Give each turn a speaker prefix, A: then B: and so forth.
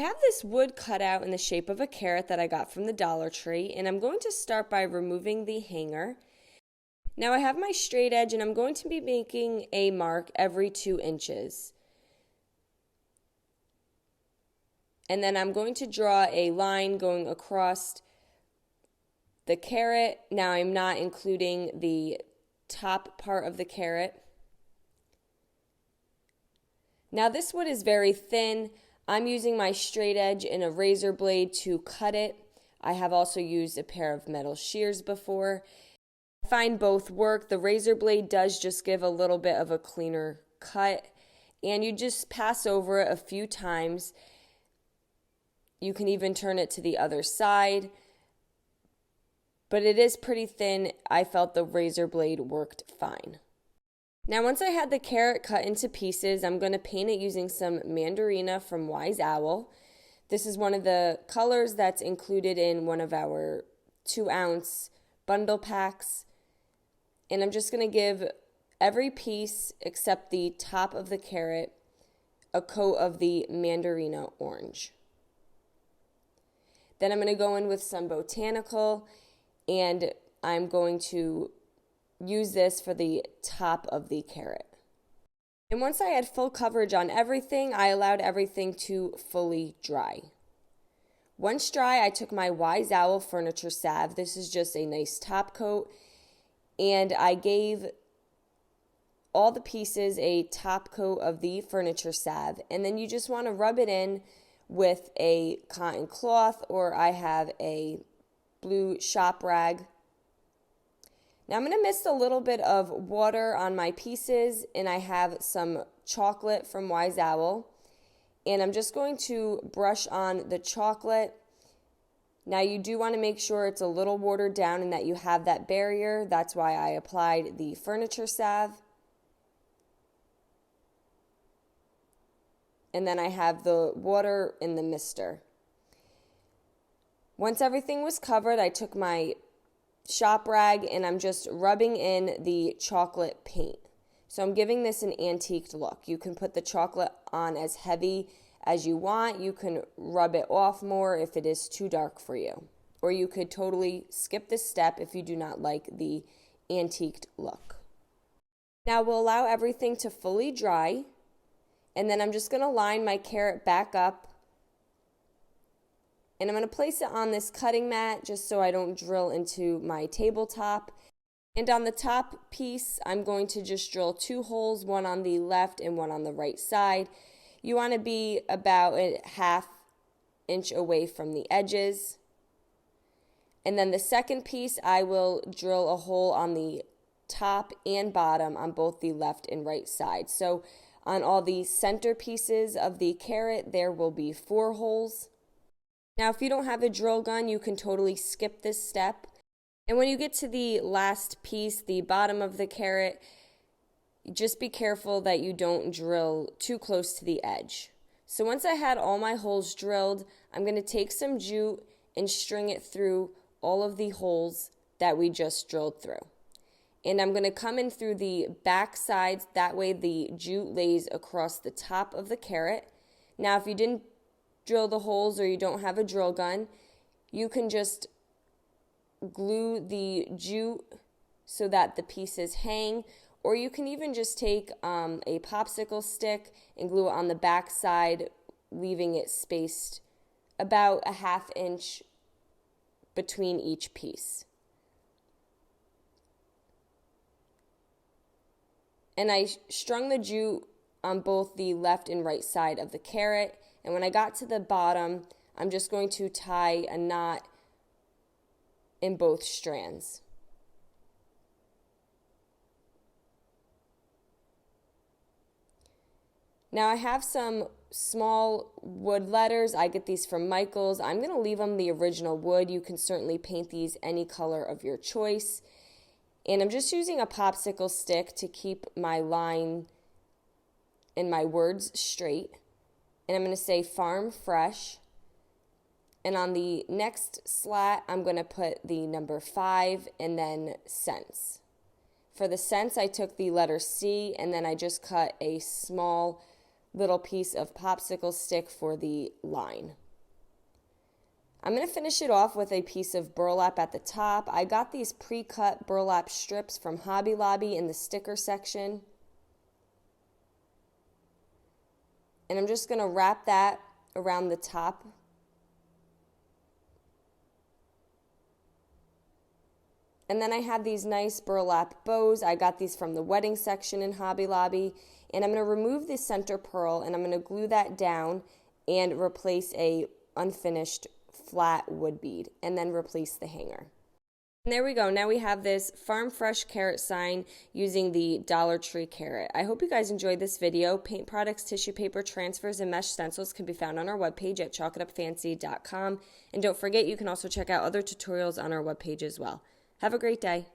A: I have this wood cut out in the shape of a carrot that I got from the Dollar Tree, and I'm going to start by removing the hanger. Now I have my straight edge, and I'm going to be making a mark every 2 inches. And then I'm going to draw a line going across the carrot. Now I'm not including the top part of the carrot. Now this wood is very thin. I'm using my straight edge and a razor blade to cut it. I have also used a pair of metal shears before. I find both work. The razor blade does just give a little bit of a cleaner cut, and you just pass over it a few times. You can even turn it to the other side, but it is pretty thin. I felt the razor blade worked fine. Now once I had the carrot cut into pieces, I'm going to paint it using some Mandarina from Wise Owl. This is one of the colors that's included in one of our 2-ounce bundle packs. And I'm just going to give every piece except the top of the carrot a coat of the Mandarina orange. Then I'm going to go in with some botanical, and I'm going to use this for the top of the carrot. And once I had full coverage on everything, I allowed everything to fully dry. Once dry, I took my Wise Owl furniture salve. This is just a nice top coat, and I gave all the pieces a top coat of the furniture salve, and then you just want to rub it in with a cotton cloth, or I have a blue shop rag. Now I'm going to mist a little bit of water on my pieces, and I have some chocolate from Wise Owl, and I'm just going to brush on the chocolate. Now you do want to make sure it's a little watered down and that you have that barrier. That's why I applied the furniture salve. And then I have the water in the mister. Once everything was covered, I took my shop rag and I'm just rubbing in the chocolate paint. So I'm giving this an antiqued look. You can put the chocolate on as heavy as you want. You can rub it off more if it is too dark for you. Or you could totally skip this step if you do not like the antiqued look. Now we'll allow everything to fully dry. And then I'm just going to line my carrot back up. And I'm going to place it on this cutting mat just so I don't drill into my tabletop. And on the top piece, I'm going to just drill 2 holes, one on the left and one on the right side. You want to be about a 1/2 inch away from the edges. And then the second piece, I will drill a hole on the top and bottom on both the left and right side. So on all the center pieces of the carrot, there will be 4 holes. Now, if you don't have a drill gun, you can totally skip this step. And when you get to the last piece, the bottom of the carrot, just be careful that you don't drill too close to the edge. So once I had all my holes drilled, I'm going to take some jute and string it through all of the holes that we just drilled through. And I'm going to come in through the back sides, that way the jute lays across the top of the carrot. Now, if you didn't drill the holes or you don't have a drill gun, you can just glue the jute so that the pieces hang, or you can even just take a popsicle stick and glue it on the back side, leaving it spaced about a 1/2 inch between each piece. And I strung the jute on both the left and right side of the carrot. And when I got to the bottom, I'm just going to tie a knot in both strands. Now I have some small wood letters. I get these from Michael's. I'm going to leave them the original wood. You can certainly paint these any color of your choice. And I'm just using a popsicle stick to keep my line and my words straight. And I'm going to say farm fresh. And on the next slat, I'm going to put the number 5 and then cents. For the cents, I took the letter C and then I just cut a small little piece of popsicle stick for the line. I'm going to finish it off with a piece of burlap at the top. I got these pre-cut burlap strips from Hobby Lobby in the sticker section. And I'm just going to wrap that around the top. And then I have these nice burlap bows. I got these from the wedding section in Hobby Lobby. And I'm going to remove the center pearl and I'm going to glue that down and replace a unfinished flat wood bead and then replace the hanger. And there we go. Now we have this Farm Fresh carrot sign using the Dollar Tree carrot. I hope you guys enjoyed this video. Paint products, tissue paper, transfers, and mesh stencils can be found on our webpage at chalkitupfancy.com. And don't forget, you can also check out other tutorials on our webpage as well. Have a great day.